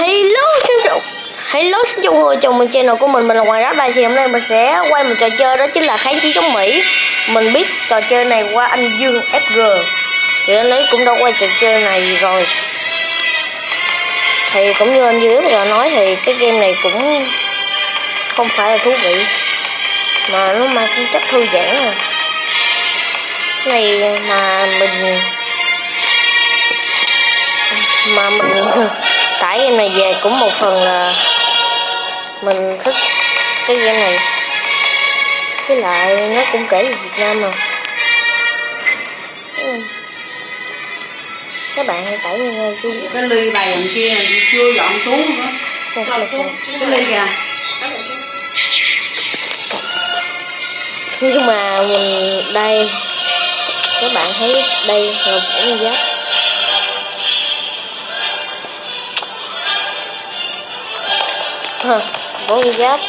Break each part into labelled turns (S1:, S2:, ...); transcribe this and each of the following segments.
S1: Hello xin chào người chào mình channel của mình là Ngoài Rap đây. Thì hôm nay mình sẽ quay một trò chơi, đó chính là kháng chiến chống Mỹ. Mình biết trò chơi này qua anh Dương FG, thì anh ấy cũng đã quay trò chơi này rồi. Thì cũng như anh Dương FG nói thì cái game này cũng không phải là thú vị, mà nó mang tính chất thư giãn rồi. Cái này mà mình tải game này về cũng một phần là mình thích cái game này, với lại nó cũng kể về Việt Nam mà. Các bạn hãy tải nghe xuống.
S2: Cái ly bày đằng kia chưa dọn xuống nữa. Cái ly kìa.
S1: Nhưng mà mình đây, các bạn thấy đây là cũng giáp. Bố giáp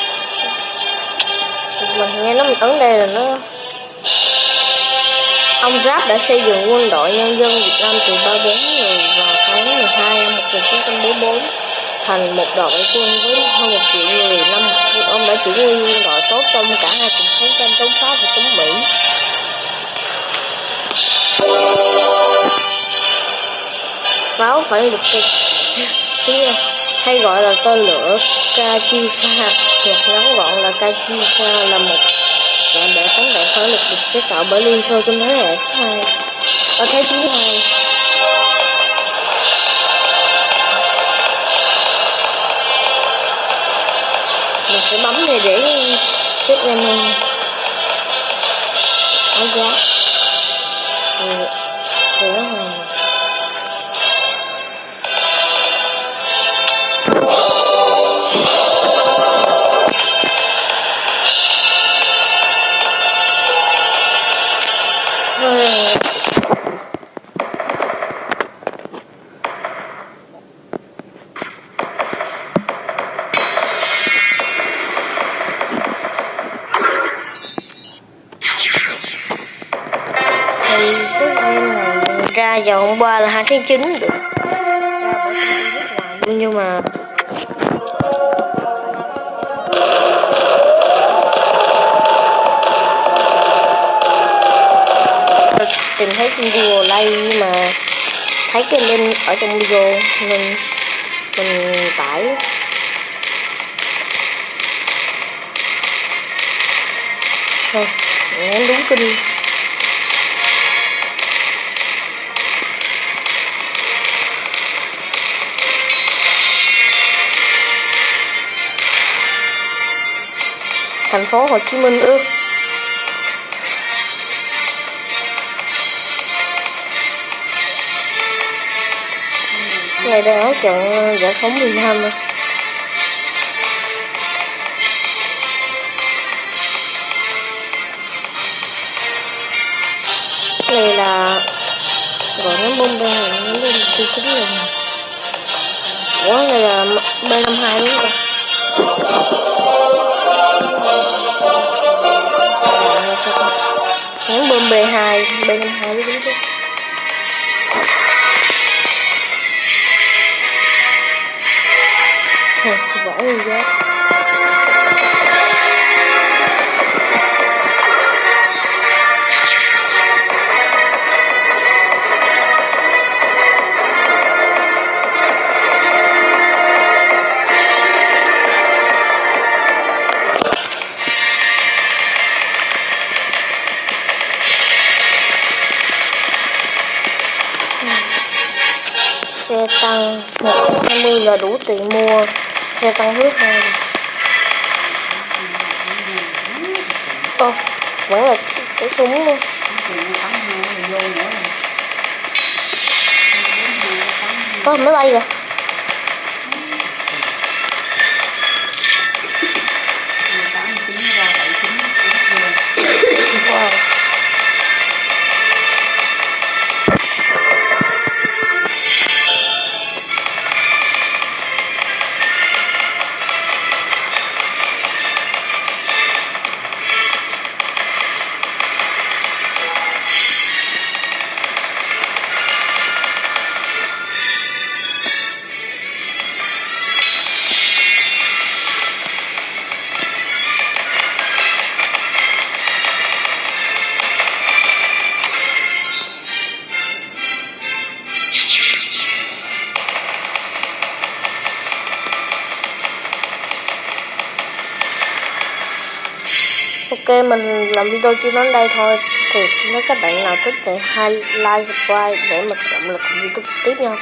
S1: mình nghe nó ấn đây là nó ông Giáp đã xây dựng quân đội nhân dân Việt Nam từ 34 người vào tháng 12 năm 1944 thành một đội quân với hơn 1 triệu người. Ông đã chỉ huy quân đội tốt trong cả hai cuộc chiến tranh chống Pháp và chống Mỹ. Pháo phản lực hay gọi là tên lửa Katyusha, hoặc ngắn gọn là Katyusha, là một dạng bệ phóng đạn phản lực được chế tạo bởi Liên Xô trong thế hệ thứ hai. Ở thế chiến thứ hai, mình sẽ bấm này để chết em áo giáp thì nó hàng. Ra vào hôm qua là 2 tháng 9 được ra bởi công ty nước ngoài luôn, nhưng mà tìm thấy trên Google Play, nhưng mà thấy cái link ở trong video nên mình tải. Thôi nhấn đúng kinh. Thành phố Hồ Chí Minh ư? Này đang ở trận giải phóng miền Nam rồi. Này là gọi nhóm bom B, nhóm bom T chính rồi. Ủa này là B52 đúng không? Nhóm bom B2 B52 đúng chứ. Vỡ luôn giáp. Xe tăng 120 là đủ tiền mua xe tăng huyết này. Vẫn là cái súng luôn. Máy bay kìa. Wow. Ok, mình làm video chỉ đến đây thôi. Thì nếu các bạn nào thích thì hãy like, subscribe để mình động lực YouTube tiếp nha.